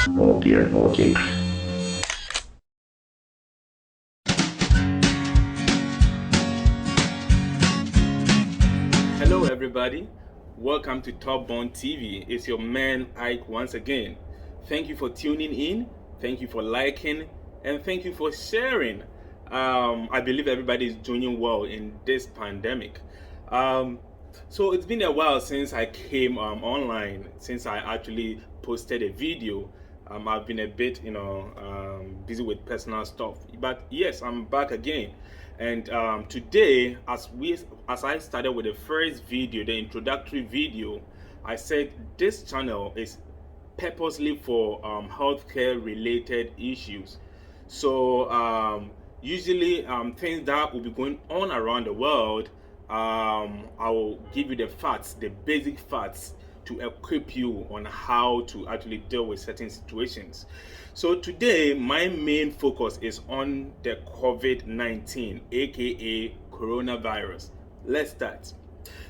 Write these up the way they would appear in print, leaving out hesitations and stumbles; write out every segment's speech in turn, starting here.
Oh dear, okay. Hello, everybody. Welcome to TopBond TV. It's your man Ike once again. Thank you for tuning in. Thank you for liking, and thank you for sharing. I believe everybody is doing well in this pandemic. Um, so it's been a while since I came online, since I actually posted a video. I've been a bit, busy with personal stuff, but yes, I'm back again. And today, as I started with the first video, the introductory video, I said this channel is purposely for healthcare related issues. So usually things that will be going on around the world, I will give you the facts, the basic facts to equip you on how to actually deal with certain situations. So today, my main focus is on the COVID-19, aka coronavirus. Let's start.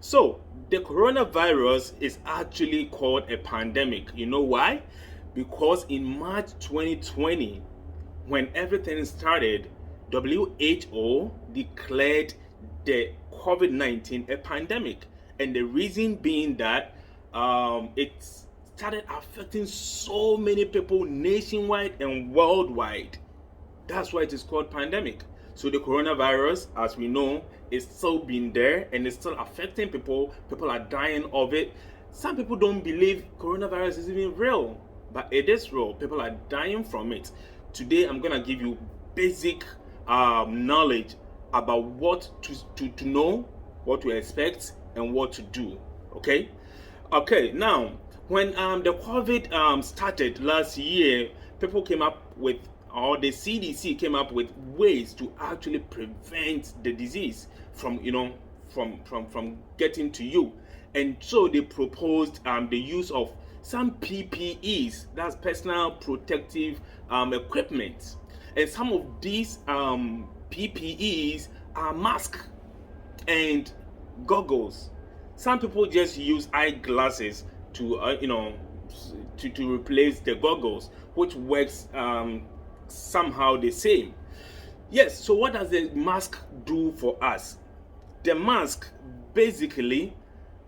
So, the coronavirus is actually called a pandemic. You know why? Because in March 2020, when everything started, WHO declared the COVID 19 a pandemic. And the reason being that it started affecting so many people nationwide and worldwide. That's why it is called pandemic. So the coronavirus, as we know, is still being there and it's still affecting people. People are dying of it. Some people don't believe coronavirus is even real, but it is real. People are dying from it. Today, I'm gonna give you basic knowledge about what to know, what to expect, and what to do. Okay. Okay. Now, when the COVID started last year, people came up with, or the CDC came up with ways to actually prevent the disease from, from getting to you. And so they proposed the use of some PPEs, that's personal protective equipment. And some of these PPEs are masks and goggles. Some people just use eyeglasses to, to replace the goggles, which works somehow the same. Yes, so what does the mask do for us? The mask basically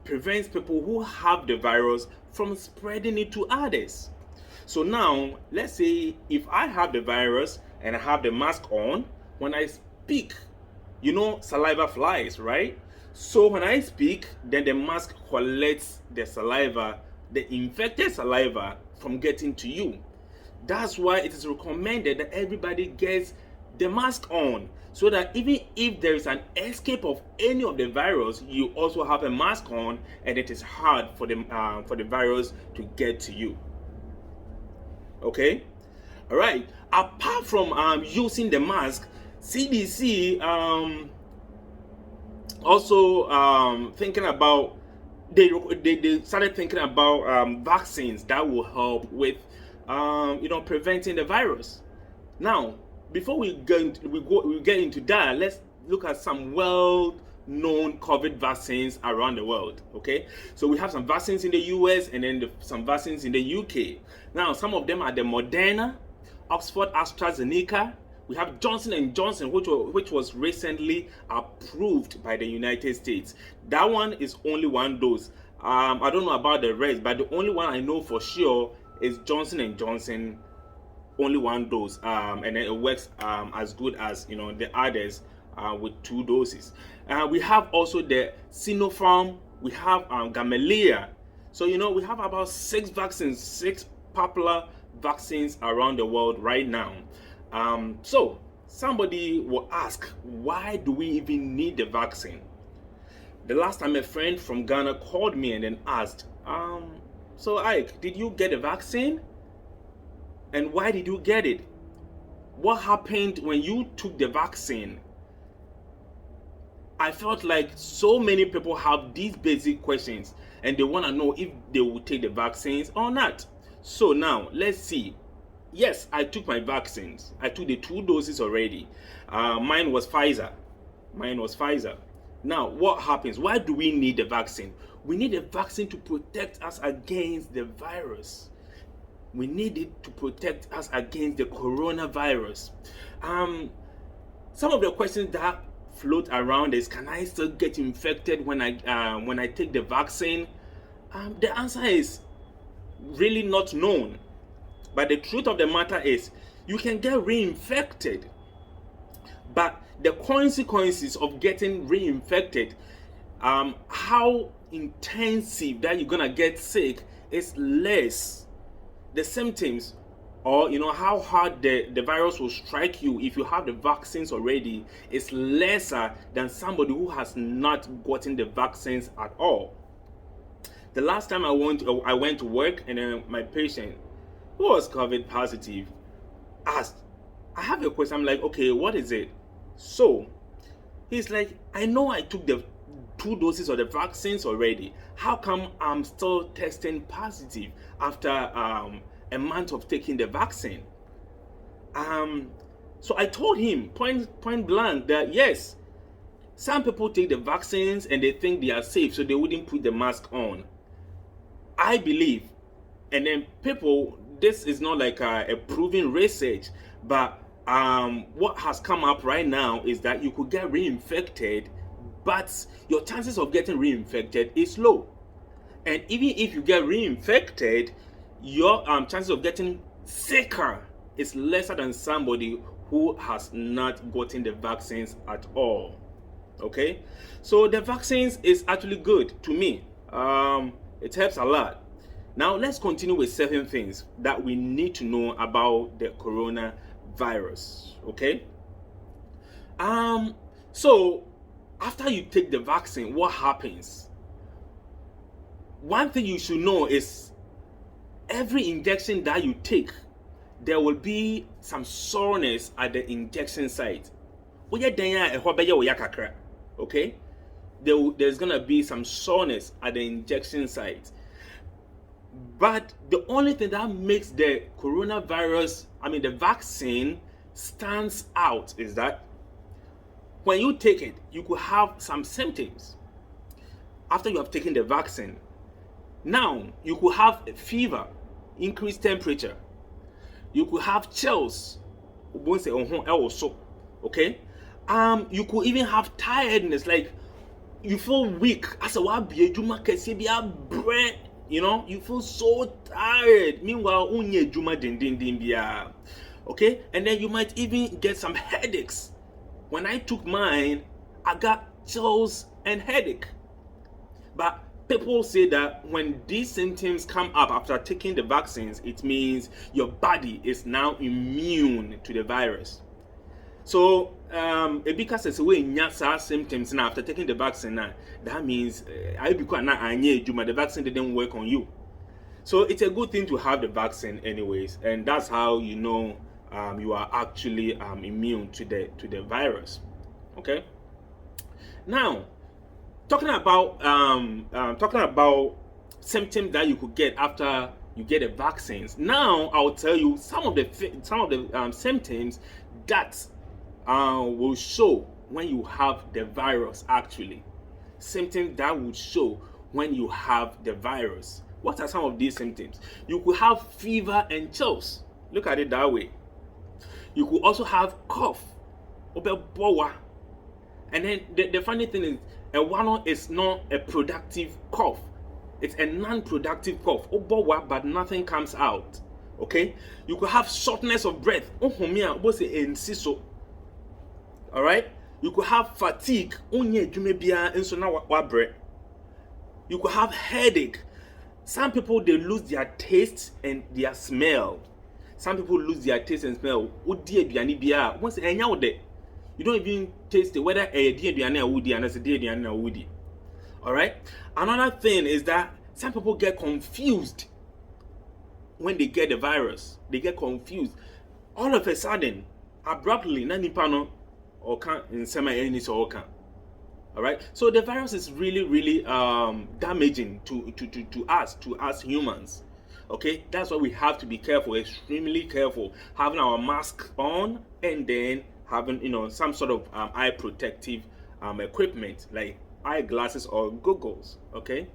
prevents people who have the virus from spreading it to others. So now, let's say if I have the virus and I have the mask on, when I speak, saliva flies, right? So when I speak, then the mask collects the saliva, the infected saliva, from getting to you. That's why it is recommended that everybody gets the mask on, so that even if there is an escape of any of the virus, you also have a mask on, and it is hard for the virus to get to you. Okay, all right. Apart from using the mask, CDC also thinking about, they started thinking about vaccines that will help with preventing the virus. Now, before we get into that, let's look at some well-known COVID vaccines around the world. Okay, so we have some vaccines in the US and then some vaccines in the UK. Now, some of them are the Moderna, Oxford AstraZeneca. We have Johnson and Johnson, which was recently approved by the United States. That one is only one dose. I don't know about the rest, but the only one I know for sure is Johnson and Johnson, only one dose, and then it works as good as the others with two doses. We have also the Sinopharm. We have Gamaleya. So we have about six popular vaccines around the world right now. So somebody will ask, why do we even need the vaccine? The last time a friend from Ghana called me and then asked, so Ike, did you get a vaccine? And why did you get it? What happened when you took the vaccine? I felt like so many people have these basic questions and they want to know if they will take the vaccines or not. So now, let's see. Yes, I took my vaccines. I took the two doses already. Mine was Pfizer. Now, what happens? Why do we need the vaccine? We need a vaccine to protect us against the virus. We need it to protect us against the coronavirus. Some of the questions that float around is, can I still get infected when I take the vaccine? The answer is really not known. But the truth of the matter is, you can get reinfected. But the consequences of getting reinfected, how intensive that you're gonna get sick is less. The symptoms, or how hard the virus will strike you if you have the vaccines already, is lesser than somebody who has not gotten the vaccines at all. The last time I went to work, and then my patient, who was COVID positive, asked, I have a question. I'm like, okay, what is it? So he's like, I know I took the 2 doses of the vaccines already. How come I'm still testing positive after a month of taking the vaccine? So I told him point blank that yes, some people take the vaccines and they think they are safe, so they wouldn't put the mask on. I believe, and then people, this is not like a proven research, but what has come up right now is that you could get reinfected, but your chances of getting reinfected is low. And even if you get reinfected, your chances of getting sicker is lesser than somebody who has not gotten the vaccines at all. Okay, so the vaccines is actually good to me. It helps a lot. Now let's continue with 7 things that we need to know about the coronavirus. Okay. So after you take the vaccine, what happens? One thing you should know is every injection that you take, there will be some soreness at the injection site. Okay? There's gonna be some soreness at the injection site. But the only thing that makes the the vaccine stands out is that when you take it, you could have some symptoms after you have taken the vaccine. Now, you could have a fever, increased temperature. You could have chills. Okay? You could even have tiredness, like you feel weak. You feel so tired. Meanwhile, okay? And then you might even get some headaches. When I took mine, I got chills and headache. But people say that when these symptoms come up after taking the vaccines, it means your body is now immune to the virus. So, because it's way nyasa symptoms now after taking the vaccine now, that means the vaccine didn't work on you. So it's a good thing to have the vaccine anyways, and that's how you know you are actually immune to the virus. Okay. Now, talking about symptoms that you could get after you get the vaccines. Now I'll tell you some of the symptoms that will show when you have the virus. Actually, symptoms that would show when you have the virus. What are some of these symptoms? You could have fever and chills. Look at it that way. You could also have cough, and then the funny thing is, a one is not a productive cough. It's a non-productive cough. But nothing comes out. Okay? You could have shortness of breath. Alright? You could have fatigue. You could have headache. Some people, they lose their taste and their smell. Some people lose their taste and smell. You don't even taste it, whether a woody and a woody. Alright? Another thing is that some people get confused when they get the virus. They get confused. All of a sudden, abruptly, or can't in semi or can. Alright? So the virus is really damaging to us humans. Okay? That's why we have to be careful, extremely careful, having our mask on and then having some sort of eye protective equipment like eyeglasses or goggles, okay,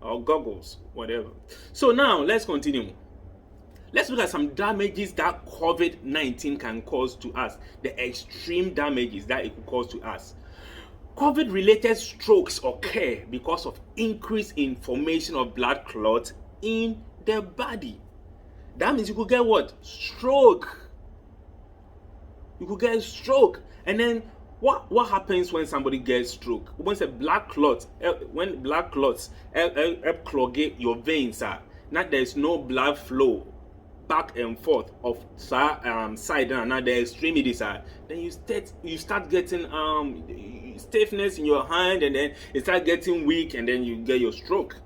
or goggles, whatever. So now let's continue. Let's look at some damages that COVID-19 can cause to us, the extreme damages that it could cause to us. COVID-related strokes occur because of increase in formation of blood clots in the body. That means you could get what? Stroke. You could get stroke. And then what happens when somebody gets stroke? When blood clots clog your veins, now there's no blood flow back and forth of side and another extremities, then you start getting stiffness in your hand, and then it start getting weak, and then you get your stroke.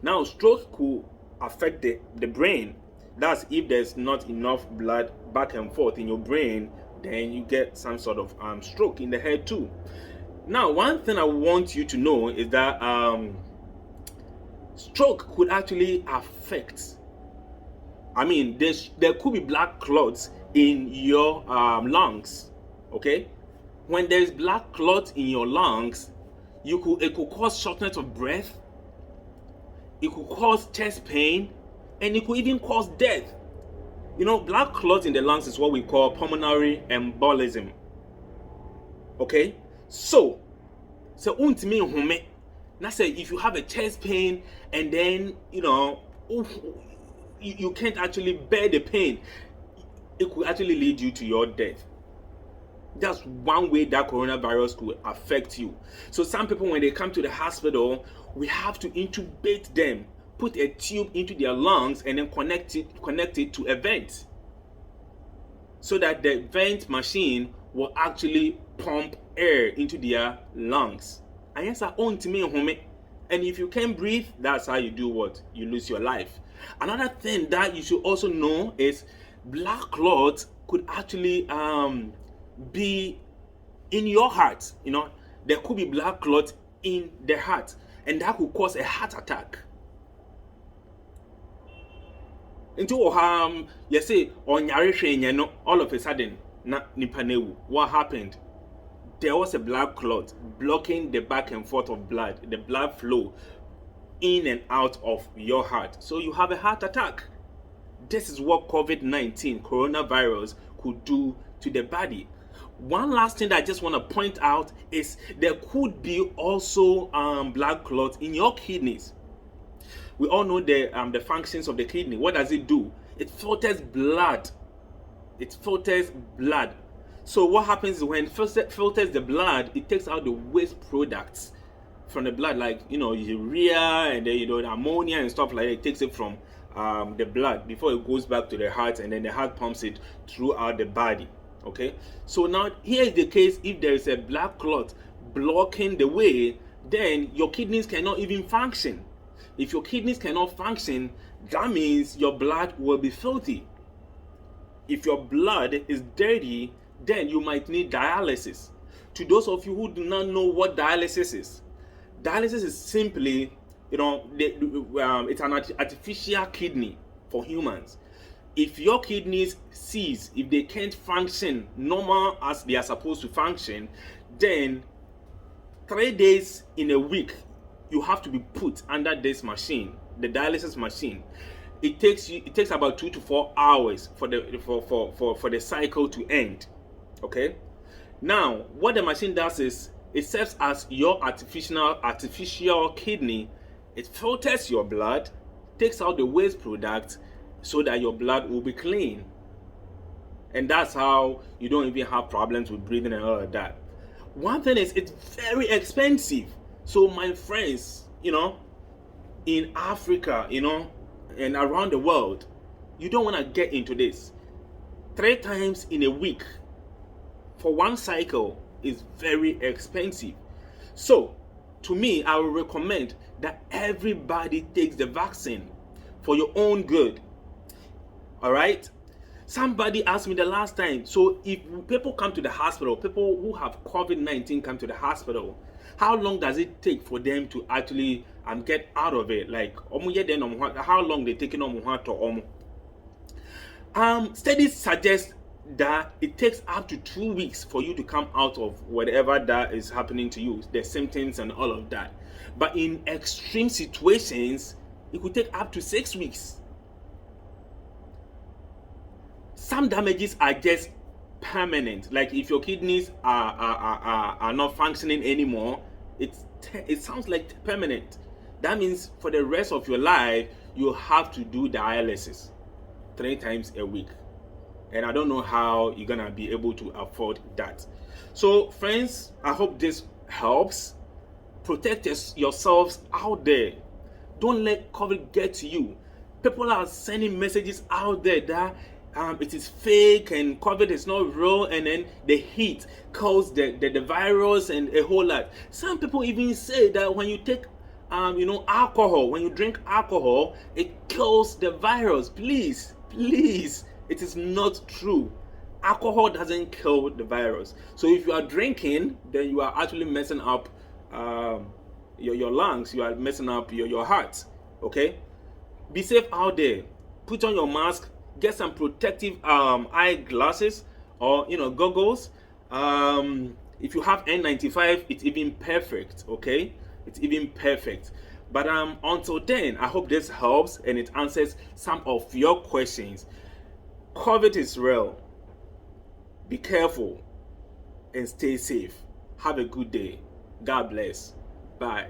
Now stroke could affect the brain. That's if there's not enough blood back and forth in your brain, then you get some sort of stroke in the head too. Now, one thing I want you to know is that stroke could actually affect, there could be blood clots in your lungs. Okay, when there's blood clots in your lungs, it could cause shortness of breath, it could cause chest pain, and it could even cause death. Blood clots in the lungs is what we call pulmonary embolism. Okay, so untimi home. Now say if you have a chest pain and then you can't actually bear the pain, it could actually lead you to your death. That's one way that coronavirus could affect you. So some people, when they come to the hospital, we have to intubate them, put a tube into their lungs, and then connect it to a vent, so that the vent machine will actually pump air into their lungs. And yes, and if you can't breathe, that's how you do what? You lose your life. Another thing that you should also know is blood clots could actually be in your heart. There could be blood clots in the heart, and that could cause a heart attack. You say on all of a sudden what happened? There was a blood clot blocking the back and forth of blood, the blood flow in and out of your heart. So you have a heart attack. This is what COVID-19, coronavirus, could do to the body. One last thing that I just want to point out is there could be also blood clots in your kidneys. We all know the functions of the kidney. What does it do? It filters blood. So what happens is when it filters the blood, it takes out the waste products from the blood, like urea and then the ammonia and stuff like that. It takes it from the blood before it goes back to the heart, and then the heart pumps it throughout the body. Okay, so now here is the case. If there is a blood clot blocking the way, then your kidneys cannot even function. If your kidneys cannot function, that means your blood will be filthy. If your blood is dirty, then you might need dialysis. To those of you who do not know what dialysis is simply, it's an artificial kidney for humans. If your kidneys cease, if they can't function normal as they are supposed to function, then 3 days in a week, you have to be put under this machine, the dialysis machine. It takes about 2 to 4 hours for the cycle to end. Okay. Now, what the machine does is it serves as your artificial kidney. It filters your blood, takes out the waste products, so that your blood will be clean. And that's how you don't even have problems with breathing and all of that. One thing is, it's very expensive. So my friends, in Africa, and around the world, you don't want to get into this. 3 times in a week for one cycle is very expensive. So to me, I would recommend that everybody takes the vaccine for your own good. All right? Somebody asked me the last time, so if people come to the hospital, people who have COVID-19 come to the hospital, how long does it take for them to actually get out of it? Like, how long they taking studies suggest that it takes up to 2 weeks for you to come out of whatever that is happening to you, the symptoms and all of that. But in extreme situations, it could take up to 6 weeks. Some damages are just permanent. Like if your kidneys are not functioning anymore, it sounds like permanent. That means for the rest of your life, you have to do dialysis 3 times a week. And I don't know how you're gonna be able to afford that. So, friends, I hope this helps. Protect yourselves out there. Don't let COVID get to you. People are sending messages out there that it is fake and COVID is not real, and then the heat caused the virus and a whole lot. Some people even say that when you take alcohol, when you drink alcohol, it kills the virus. Please, it is not true. Alcohol doesn't kill the virus. So if you are drinking, then you are actually messing up your lungs. You are messing up your heart. Okay, be safe out there. Put on your mask. Get some protective eyeglasses or goggles. If you have N95, it's even perfect. Okay, it's even perfect. But until then, I hope this helps and it answers some of your questions. COVID is real. Be careful and stay safe. Have a good day. God bless. Bye.